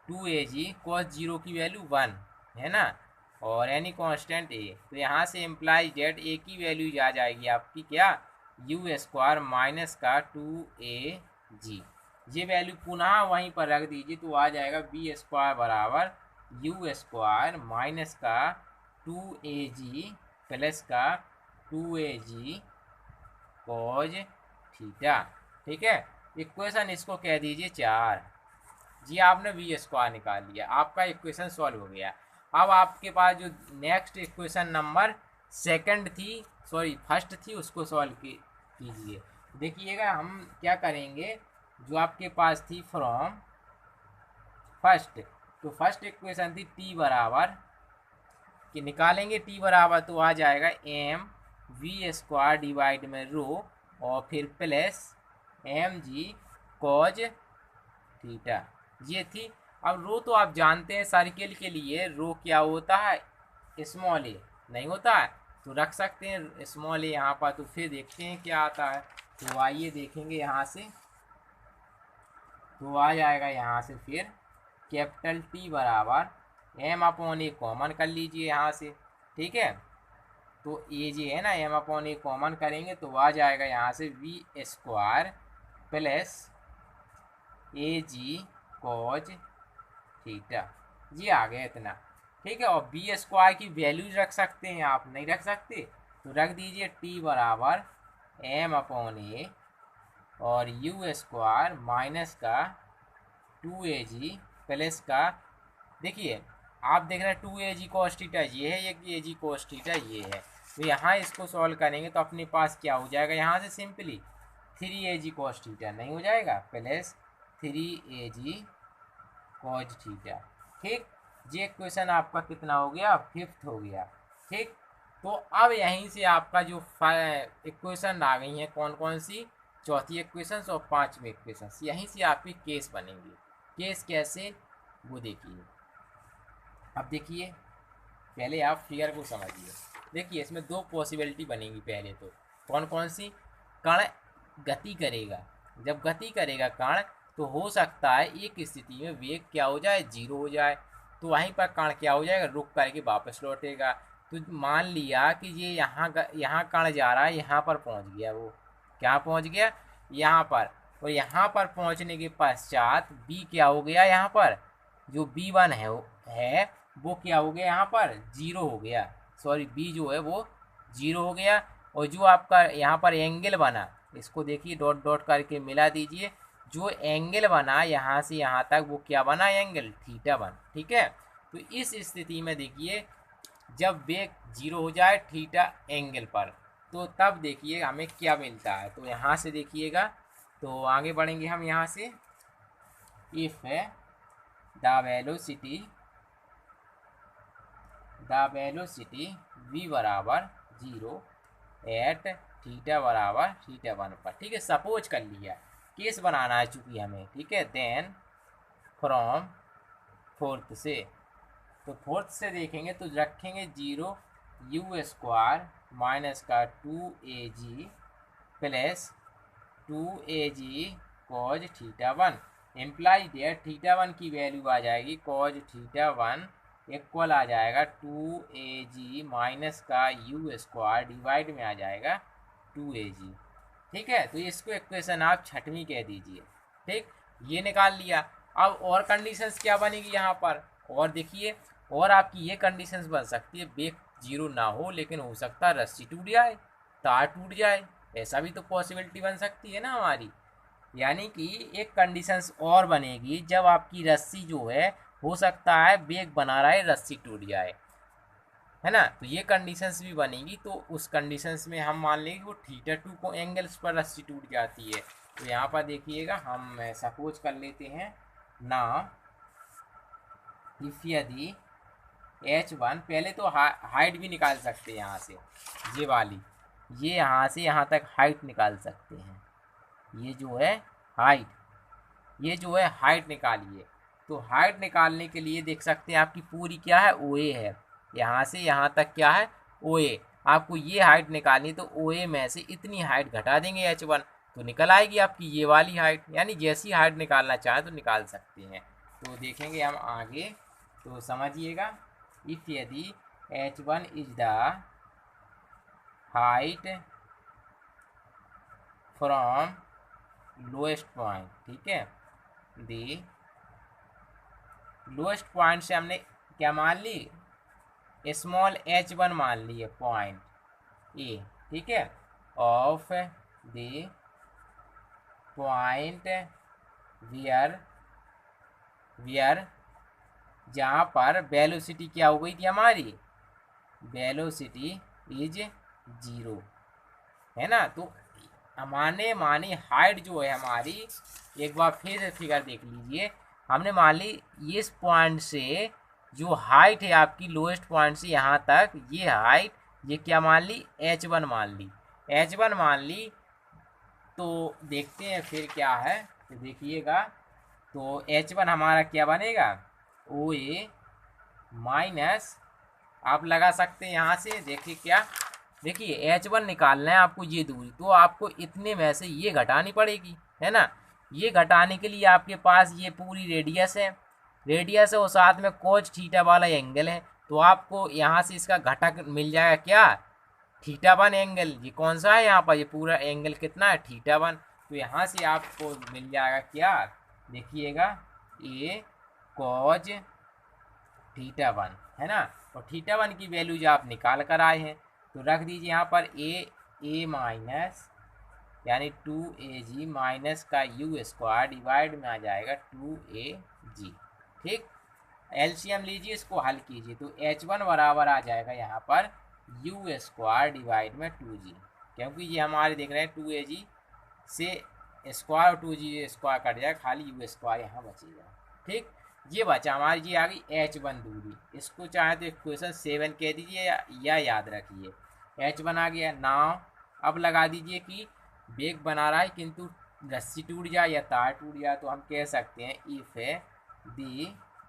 2AG cos 0 की वैल्यू 1 है ना, और एनी कांस्टेंट a, तो यहाँ से इम्प्लाई जेड a की वैल्यू आ जाएगी आपकी क्या? यू स्क्वायर माइनस का 2AG। ये वैल्यू पुनः वहीं पर रख दीजिए, तो आ जाएगा बी स्क्वायर बराबर यू स्क्वायर माइनस का 2AG प्लस का 2AG कॉज थीटा, ठीक है। इक्वेशन इसको कह दीजिए 4। जी आपने वी स्क्वायर निकाल लिया, आपका इक्वेशन सॉल्व हो गया। अब आपके पास जो नेक्स्ट इक्वेशन नंबर फर्स्ट थी, उसको सॉल्व कीजिए। देखिएगा हम क्या करेंगे, जो आपके पास थी फ्रॉम फर्स्ट, तो फर्स्ट इक्वेशन थी टी बराबर कि निकालेंगे टी बराबर, तो आ जाएगा एम वी स्क्वायर डिवाइड में रो और फिर plus M G cos theta, ये थी। अब रो तो आप जानते हैं सर्किल के लिए रो क्या होता है? स्मॉल ए नहीं होता है, तो रख सकते हैं स्मॉल ए यहाँ पर। तो फिर देखते हैं क्या आता है। तो आइए देखेंगे यहाँ से, तो आ जाएगा यहाँ से फिर कैपिटल टी बराबर एम अपॉन ए कॉमन कर लीजिए यहाँ से, ठीक है। तो ये जो है ना, एम अपॉन ए कॉमन करेंगे तो आ जाएगा यहाँ से V square plus A G cos theta, ये आ गया इतना, ठीक है। और बी स्क्वायर की वैल्यू रख सकते हैं आप, नहीं रख सकते तो रख दीजिए टी बराबर एम अपॉन ए और यू स्क्वायर माइनस का 2AG प्लस का, देखिए आप देख रहे हैं 2AG कॉस थीटा ये है, एक AG कॉस थीटा ये है। तो यहाँ इसको सॉल्व करेंगे तो अपने पास क्या हो जाएगा? यहाँ से सिंपली 3AG कॉस थीटा नहीं हो जाएगा प्लस 3AG कॉज थीटा, ठीक। ये क्वेश्चन आपका कितना हो गया? 5th हो गया, ठीक। तो अब यहीं से आपका जो इक्वेशन आ गई हैं, कौन कौन सी? चौथी इक्वेशन और 5वीं इक्वेशन, यहीं से आपकी केस बनेंगी। केस कैसे, वो देखिए। अब देखिए, पहले आप फिगर को समझिए। देखिए इसमें दो पॉसिबिलिटी बनेगी। पहले तो कौन कौन सी? कण गति करेगा, जब गति करेगा कण, तो हो सकता है एक स्थिति में वेग क्या हो जाए? 0 हो जाए, तो वहीं पर कण क्या हो जाएगा? रुक करके वापस लौटेगा। तो मान लिया कि ये यहाँ कण जा रहा है, यहाँ पर पहुँच गया, वो क्या पहुँच गया? यहाँ पर। और यहाँ पर पहुँचने के पश्चात बी क्या हो गया? यहाँ पर जो B1 है वो क्या हो गया? यहाँ पर 0 हो गया, सॉरी बी जो है वो 0 हो गया। और जो आपका यहाँ पर एंगल बना, इसको देखिए डॉट डॉट करके मिला दीजिए, जो एंगल बना यहाँ से यहाँ तक वो क्या बना? एंगल थीटा बन, ठीक है। तो इस स्थिति में देखिए, जब वेग 0 हो जाए थीटा एंगल पर, तो तब देखिए हमें क्या मिलता है। तो यहाँ से देखिएगा, तो आगे बढ़ेंगे हम यहाँ से। इफ द वेलोसिटी v बराबर 0 एट थीटा बराबर थीटा 1 पर, ठीक है। सपोज कर लिया, केस बनाना है चूंकि हमें, ठीक है। देन फ्रॉम फोर्थ से, तो फोर्थ से देखेंगे तो रखेंगे 0 यू स्क्वायर माइनस का 2AG plus 2AG cos theta 1, imply that theta 1 की वैल्यू आ जाएगी कॉज थीटा 1 इक्वल आ जाएगा 2AG माइनस का यू स्क्वायर डिवाइड में आ जाएगा 2AG, ठीक है। तो इसको इक्वेशन आप 6वीं कह दीजिए, ठीक। ये निकाल लिया। अब और कंडीशंस क्या बनेगी यहाँ पर? और देखिए, और आपकी ये कंडीशंस बन सकती है, वेग 0 ना हो लेकिन हो सकता है रस्सी टूट जाए, तार टूट जाए, ऐसा भी तो पॉसिबिलिटी बन सकती है ना हमारी। यानी कि एक कंडीशंस और बनेगी, जब आपकी रस्सी जो है, हो सकता है वेग बना रहा है रस्सी टूट जाए, है ना। तो ये कंडीशंस भी बनेगी, तो उस कंडीशंस में हम मान लेंगे वो θ2 को एंगल्स पर रस्सी टूट जाती है। तो यहाँ पर देखिएगा हम सपोज कर लेते हैं ना, इफ यदि H1, पहले तो हाइट भी निकाल सकते हैं यहाँ से, ये वाली, ये यहाँ से यहाँ तक हाइट निकाल सकते हैं, ये जो है हाइट, ये जो है हाइट निकालिए। तो हाइट निकालने के लिए देख सकते हैं आपकी पूरी क्या है, OA है, यहाँ से यहाँ तक क्या है, OA। आपको ये हाइट निकालनी, तो OA में से इतनी हाइट घटा देंगे H1, तो निकल आएगी आपकी ये वाली हाइट। यानी जैसी हाइट निकालना चाहें तो निकाल सकते हैं। तो देखेंगे हम आगे, तो समझिएगा, इफ यदि H1 is the height from lowest point, ठीक है, दी लोएस्ट पॉइंट से हमने क्या मान ली, स्मॉल H1 मान लिए पॉइंट ए, ठीक है, ऑफ द पॉइंट वियर जहाँ पर वेलोसिटी क्या हो गई थी हमारी, वेलोसिटी इज 0, है ना। तो मानी हाइट जो है हमारी, एक बार फिर से फिगर देख लीजिए, हमने मान ली इस पॉइंट से जो हाइट है आपकी लोएस्ट पॉइंट से यहाँ तक, ये हाइट, ये क्या मान ली, H1 मान ली, H1 मान ली। तो देखते हैं फिर क्या है, तो देखिएगा, तो H1 हमारा क्या बनेगा, OA माइनस, आप लगा सकते हैं यहाँ से, देखिए क्या, देखिए H1 निकालना है आपको ये दूरी, तो आपको इतने में से ये घटानी पड़ेगी, है ना। ये घटाने के लिए आपके पास ये पूरी रेडियस है, रेडियस है और साथ में कोज थीटा वाला एंगल है, तो आपको यहाँ से इसका घटक मिल जाएगा क्या, θ1 एंगल। ये कौन सा है यहाँ पर, ये पूरा एंगल कितना है, θ1। तो यहाँ से आपको मिल जाएगा क्या, देखिएगा, ए कॉज θ1, है ना। और θ1 की वैल्यू जो आप निकाल कर आए हैं, तो रख दीजिए यहाँ पर ए माइनस, यानी 2AG माइनस का U स्क्वायर डिवाइड में आ जाएगा 2AG, ठीक। एलसीएम लीजिए, इसको हल कीजिए, तो H1 बराबर आ जाएगा यहाँ पर U स्क्वायर डिवाइड में 2G, क्योंकि ये हमारे देख रहे हैं 2AG से स्क्वायर और 2G स्क्वायर कट जाएगा, खाली U स्क्वायर यहाँ बचेगा, ठीक। ये बचा हमारी, ये आ गई H1 दूरी, इसको चाहे तो इक्वेशन 7 कह दीजिए या याद रखिए, H1 आ गया। नाउ अब लगा दीजिए कि बेग बना रहा है किंतु रस्सी टूट जाए या तार टूट जाए, तो हम कह सकते हैं इफ दी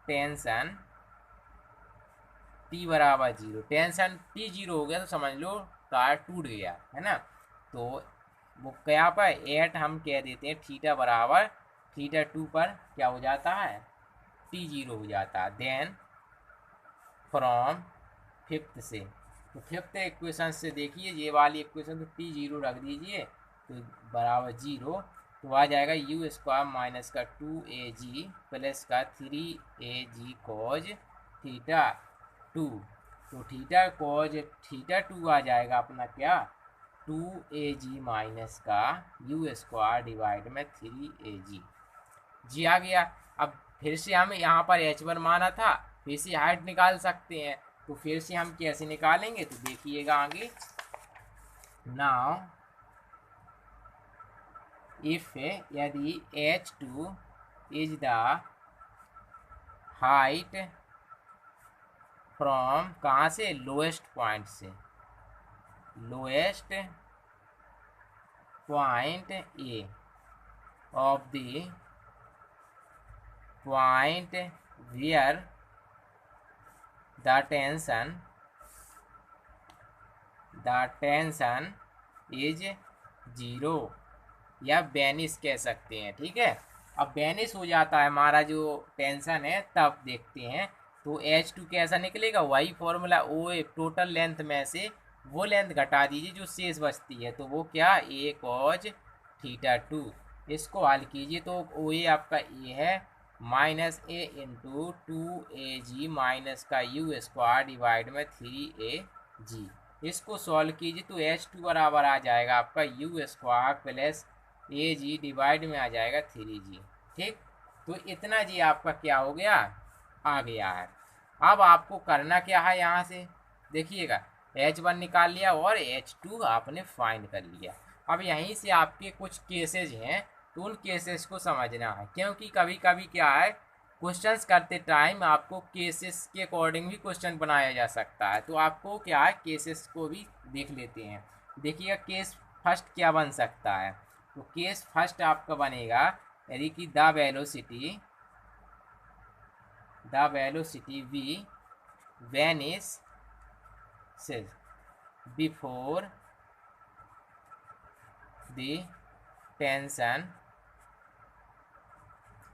टेंशन T बराबर 0, टेंशन T 0 हो गया तो समझ लो तार टूट गया, है ना। तो वो क्या पर 8 हम कह देते हैं, थीटा बराबर θ2 पर क्या हो जाता है, T 0 हो जाता है। देन फ्रॉम फिफ्थ से, तो फिफ्थ इक्वेशन से देखिए ये वाली इक्वेशन, तो T 0 रख दीजिए, तो बराबर 0, तो आ जाएगा U स्क्वायर माइनस का 2AG प्लस का 3AG कॉज θ2, तो थीटा कॉज θ2 आ जाएगा अपना क्या, 2AG माइनस का U स्क्वायर डिवाइड में 3AG, जी आ गया। अब फिर से हम यहाँ पर H1 माना था, फिर से हाइट निकाल सकते हैं, तो फिर से हम कैसे निकालेंगे, तो देखिएगा आगे। नाउ इफ यदि H2 is the height from, कहाँ से, लोएस्ट पॉइंट से, lowest point A of the point wear the tension is 0, या बेनिस कह सकते हैं, ठीक है। अब बेनिस हो जाता है हमारा जो टेंशन है, तब देखते हैं, तो H2 कैसा निकलेगा, वही फॉर्मूला, ओ टोटल लेंथ में से वो लेंथ घटा दीजिए जो शेष बचती है, तो वो क्या, A कॉज θ2, इसको हल कीजिए, तो OA आपका A है minus A into 2AG minus का U स्क्वायर डिवाइड में 3AG, इसको सॉल्व कीजिए, तो H2 बराबर आ जाएगा आपका U square plus AG divide में आ जाएगा 3G, ठीक। तो इतना जी आपका क्या हो गया, आ गया है। अब आपको करना क्या है, यहाँ से देखिएगा H1 निकाल लिया और H2 आपने फाइंड कर लिया। अब यहीं से आपके कुछ केसेज हैं, तो उन केसेस को समझना है, क्योंकि कभी कभी क्या है, क्वेश्चंस करते टाइम आपको केसेस के अकॉर्डिंग भी क्वेश्चन बनाया जा सकता है। तो आपको क्या है, केसेस को भी देख लेते हैं। देखिएगा केस फर्स्ट क्या बन सकता है। तो केस फर्स्ट आपका बनेगा यदि कि the velocity v vanishes before the tension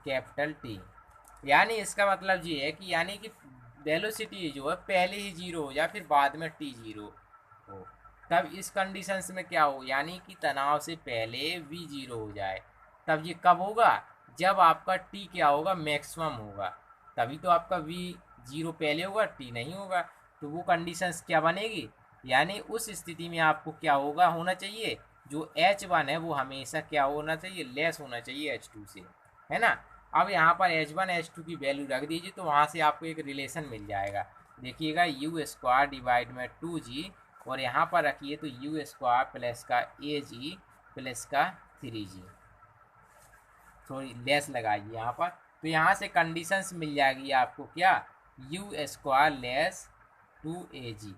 capital T। यानी इसका मतलब ये है कि यानी कि वेलोसिटी जो है पहले ही जीरो हो जाए, फिर बाद में T जीरो हो, तब इस कंडीशंस में क्या हो, यानी कि तनाव से पहले v जीरो हो जाए। तब ये कब होगा, जब आपका T क्या होगा, मैक्सिमम होगा, तभी तो आपका v जीरो पहले होगा, T नहीं होगा। तो वो कंडीशंस क्या बनेगी, यानी उस स्थिति में आपको क्या होगा, होना चाहिए जो H1 है वो हमेशा क्या होना चाहिए, लेस होना चाहिए H2 से, है ना। अब यहाँ पर H1 H2 की वैल्यू रख दीजिए, तो वहाँ से आपको एक रिलेशन मिल जाएगा। देखिएगा यू स्क्वायर डिवाइड में 2g, और यहाँ पर रखिए तो यू स्क्वायर प्लस का AG प्लस का 3g, थोड़ी लेस लगाइए यहाँ पर। तो यहाँ से कंडीशंस मिल जाएगी आपको क्या, यू स्क्वायर लेस 2AG,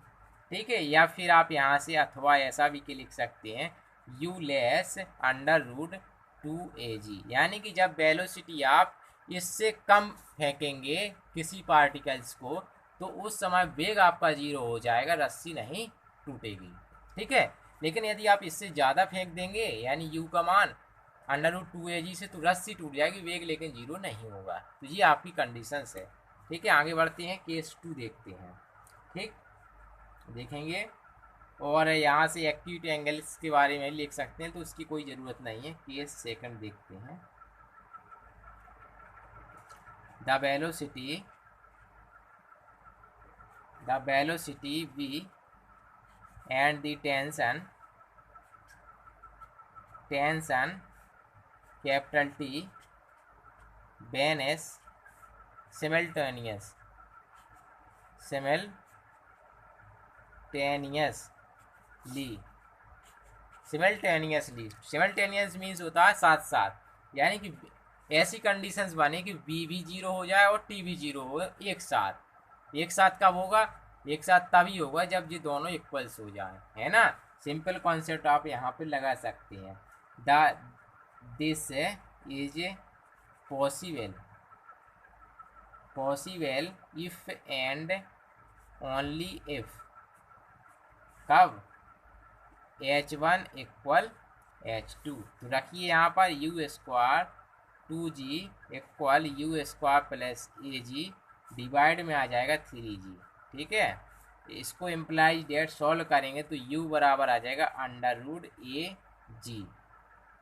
ठीक है। या फिर आप यहाँ से अथवा ऐसा भी के लिख सकते हैं, you less under root 2AG, यानी कि जब वेलोसिटी आप इससे कम फेंकेंगे किसी पार्टिकल्स को, तो उस समय वेग आपका जीरो हो जाएगा, रस्सी नहीं टूटेगी, ठीक है। लेकिन यदि आप इससे ज़्यादा फेंक देंगे, यानी यू का मान अंडर रूट 2AG से, तो रस्सी टूट जाएगी, वेग लेकिन जीरो नहीं होगा। तो ये आपकी कंडीशंस है, ठीक है। आगे बढ़ते हैं, केस 2 देखते हैं, ठीक, देखेंगे। और यहाँ से एक्यूट एंगल्स के बारे में लिख सकते हैं, तो उसकी कोई ज़रूरत नहीं है। केस सेकंड देखते हैं। The velocity v and the tension capital T vanish simultaneously simultaneous means होता है साथ साथ, यानी कि ऐसी कंडीशंस बने कि v भी जीरो हो जाए और t भी जीरो हो एक साथ। एक साथ कब होगा, एक साथ तभी होगा जब ये दोनों इक्वल्स हो जाए, है ना। सिंपल कॉन्सेप्ट आप यहाँ पे लगा सकते हैं। This is possible if and only if, कब, H1 इक्वल H2। तो रखिए यहाँ पर you square 2g equal you square plus AG divide में आ जाएगा 3g, ठीक है। इसको इम्प्लाइज डेट सॉल्व करेंगे तो u बराबर आ जाएगा अंडर रूट AG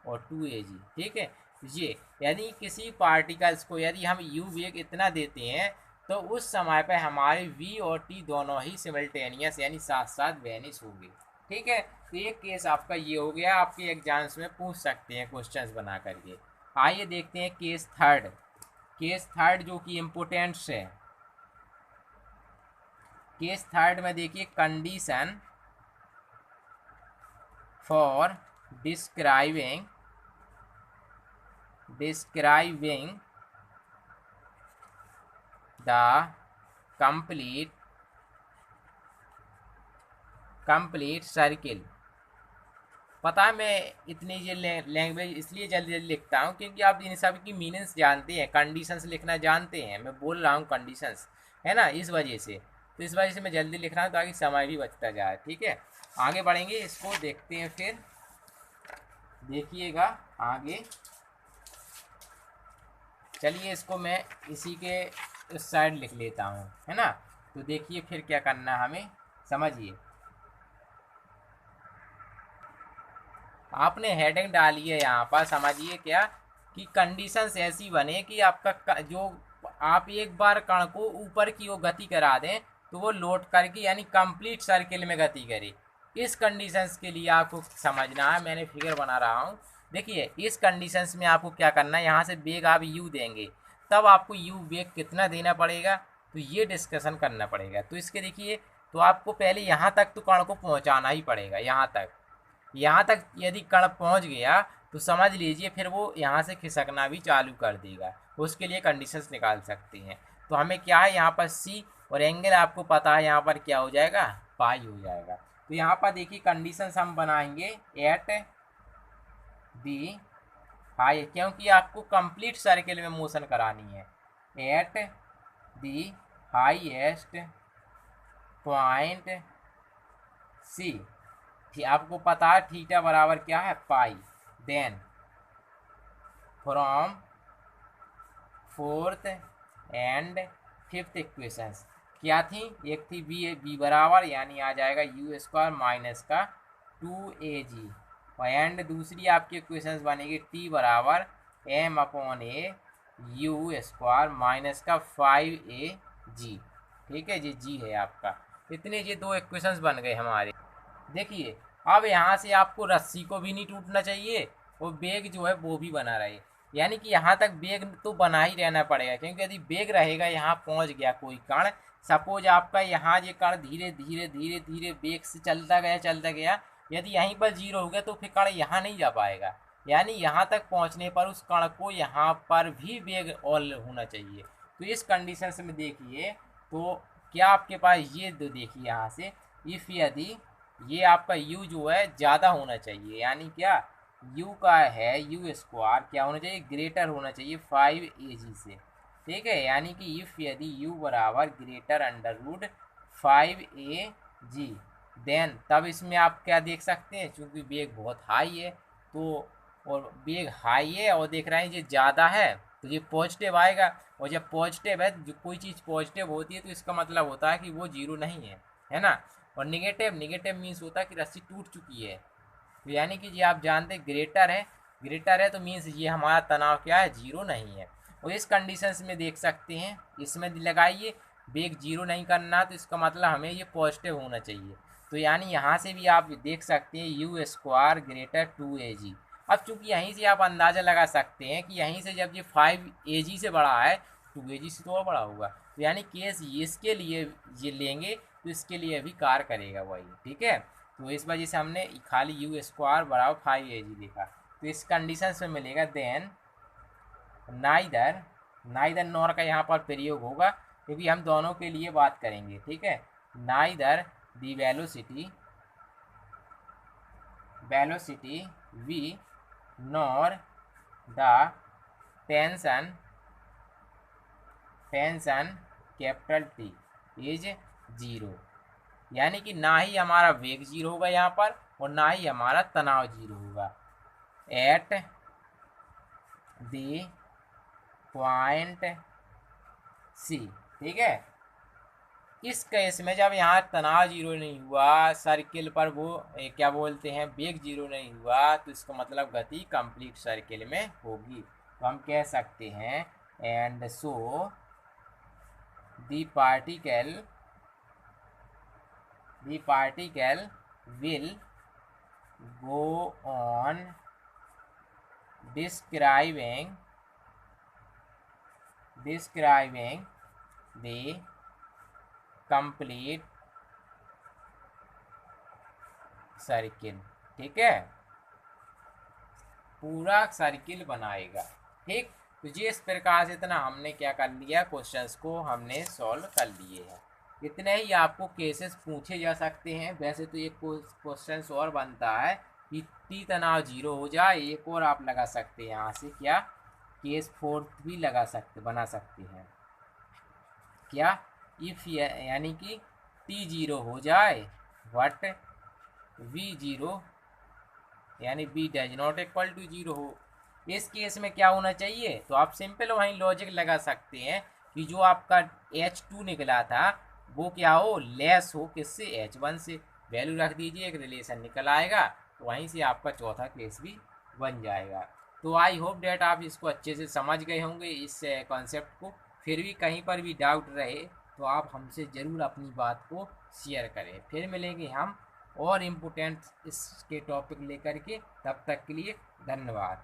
और 2AG, ठीक है। ये यदि किसी पार्टिकल्स को यदि हम u वेग इतना देते हैं, तो उस समय पर हमारे v और t दोनों ही सिमल्टेनियस यानी साथ साथ वैनिश होंगे, ठीक है। तो ये केस आपका ये हो गया, आपके एग्जाम्स में पूछ सकते हैं क्वेश्चंस बना करके। आइए देखते हैं केस थर्ड जो कि इम्पोर्टेंट्स है। केस थर्ड में देखिए, condition for describing the complete circle. पता है मैं इतनी ये लैंग्वेज इसलिए जल्दी जल्दी लिखता हूँ क्योंकि आप इन सब की मीनिंग्स जानते हैं, कंडीशंस लिखना जानते हैं। मैं बोल रहा हूँ कंडीशंस, है ना, इस वजह से। तो इस वजह से मैं जल्दी लिख रहा हूँ ताकि समय भी बचता जाए, ठीक है। आगे बढ़ेंगे, इसको देखते हैं। फिर देखिएगा आगे, चलिए इसको मैं इसी के उस साइड लिख लेता हूँ, है ना। तो देखिए फिर क्या करना हमें, समझिए। आपने हेडिंग डाली है यहाँ पर, समझिए क्या कि कंडीशंस ऐसी बने कि आपका जो आप एक बार कण को ऊपर की ओर गति करा दें तो वो लौट करके यानी कंप्लीट सर्किल में गति करे। इस कंडीशंस के लिए आपको समझना है, मैंने फिगर बना रहा हूँ। देखिए इस कंडीशंस में आपको क्या करना है, यहाँ से वेग आप u देंगे, तब आपको u वेग कितना देना पड़ेगा, तो ये डिस्कशन करना पड़ेगा। तो इसके देखिए तो आपको पहले यहाँ तक तो कण को पहुँचाना ही पड़ेगा। यहाँ तक यदि कण पहुँच गया तो समझ लीजिए फिर वो यहाँ से खिसकना भी चालू कर देगा। उसके लिए कंडीशंस निकाल सकते हैं। तो हमें क्या है यहाँ पर सी, और एंगल आपको पता है यहाँ पर क्या हो जाएगा, पाई हो जाएगा। तो यहाँ पर देखिए कंडीशंस हम बनाएंगे एट दी हाई, क्योंकि आपको कंप्लीट सर्किल में मोशन करानी है। At the highest point C, आपको पता है थीटा बराबर क्या है, pi. Then from fourth and fifth equations क्या थी, एक थी बी बराबर यानी आ जाएगा यू स्क्वायर माइनस का 2AG, और एंड दूसरी आपकी इक्वेशंस बनेगी टी बराबर M upon A U square minus का 5AG। ठीक है, ये जी है आपका। इतने ये दो इक्वेशंस बन गए हमारे। देखिए अब यहाँ से आपको रस्सी को भी नहीं टूटना चाहिए और बेग जो है वो भी बना रहे, यानी कि यहाँ तक बेग तो बना ही रहना पड़ेगा, क्योंकि यदि बेग रहेगा यहाँ पहुँच गया कोई कण, सपोज आपका यहाँ ये कण धीरे धीरे धीरे धीरे बेग से चलता गया, यदि यहीं पर जीरो हो गया तो फिर कण यहाँ नहीं जा पाएगा, यानी यहाँ तक पहुँचने पर उस कण को यहाँ पर भी बेग ऑल होना चाहिए। तो इस कंडीशन में देखिए तो क्या आपके पास ये दो देखिए यहाँ से, इफ़ यदि ये आपका u जो है ज़्यादा होना चाहिए, यानी क्या u का है यू स्क्वायर क्या होना चाहिए, ग्रेटर होना चाहिए 5AG से। ठीक है, यानी कि इफ़ यदि u बराबर greater under root 5AG, then तब इसमें आप क्या देख सकते हैं, चूँकि बेग बहुत हाई है तो, और बेग हाई है और देख रहे हैं ये ज़्यादा है तो ये पॉजिटिव आएगा, और जब पॉजिटिव है जो कोई चीज़ पॉजिटिव होती है तो इसका मतलब होता है कि वो जीरो नहीं है ना। और निगेटिव मीन्स होता है कि रस्सी टूट चुकी है। तो यानी कि ये आप जानते हैं ग्रेटर है तो मीन्स ये हमारा तनाव क्या है, जीरो नहीं है। और इस कंडीशंस में देख सकते हैं, इसमें लगाइए बेग जीरो नहीं करना तो इसका मतलब हमें ये पॉजिटिव होना चाहिए। तो यानी यहाँ से भी आप देख सकते हैं यू स्क्वायर ग्रेटर 2AG। अब चूंकि यहीं से आप अंदाज़ा लगा सकते हैं कि यहीं से जब ये 5AG से बड़ा है 2AG से तो और बड़ा होगा, तो यानी केस इसके लिए ये लेंगे तो इसके लिए भी कार्य करेगा वही। ठीक है, तो इस वजह से हमने खाली यू स्क्वायर बराबर 5AG लिखा। तो इस कंडीशन में मिलेगा देन नाइदर नॉर का यहाँ पर प्रयोग होगा, क्योंकि हम दोनों के लिए बात करेंगे। ठीक है, neither the velocity v nor the tension capital T is zero, यानी कि ना ही हमारा वेग जीरो होगा यहाँ पर और ना ही हमारा तनाव जीरो होगा। एट द पॉइंट सी, ठीक है, इस केस में जब यहाँ तनाव जीरो नहीं हुआ, सर्किल पर वो क्या बोलते हैं वेग जीरो नहीं हुआ, तो इसका मतलब गति कंप्लीट सर्किल में होगी। तो हम कह सकते हैं and so the particle will go on describing the complete circle. ठीक है, पूरा सर्किल बनाएगा। ठीक, तो ये इस प्रकार से इतना हमने क्या कर लिया, क्वेश्चंस को हमने सॉल्व कर लिए हैं। इतने ही आपको केसेस पूछे जा सकते हैं। वैसे तो एक क्वेश्चन और बनता है कि टी तनाव जीरो हो जाए, एक और आप लगा सकते हैं यहाँ से क्या, केस फोर्थ भी बना सकते हैं क्या, इफ यानी कि टी जीरो हो जाए बट वी जीरो यानी B does not equal to zero हो। इस केस में क्या होना चाहिए, तो आप सिंपल वहीं लॉजिक लगा सकते हैं कि जो आपका H2 निकला था वो क्या हो, लेस हो किससे, H1 से। वैल्यू रख दीजिए, एक रिलेशन निकल आएगा, तो वहीं से आपका चौथा केस भी बन जाएगा। तो आई होप डैट आप इसको अच्छे से समझ गए होंगे इस कॉन्सेप्ट को। फिर भी कहीं पर भी डाउट रहे तो आप हमसे ज़रूर अपनी बात को शेयर करें। फिर मिलेंगे हम और इम्पोर्टेंट इसके टॉपिक लेकर के, तब तक के लिए धन्यवाद।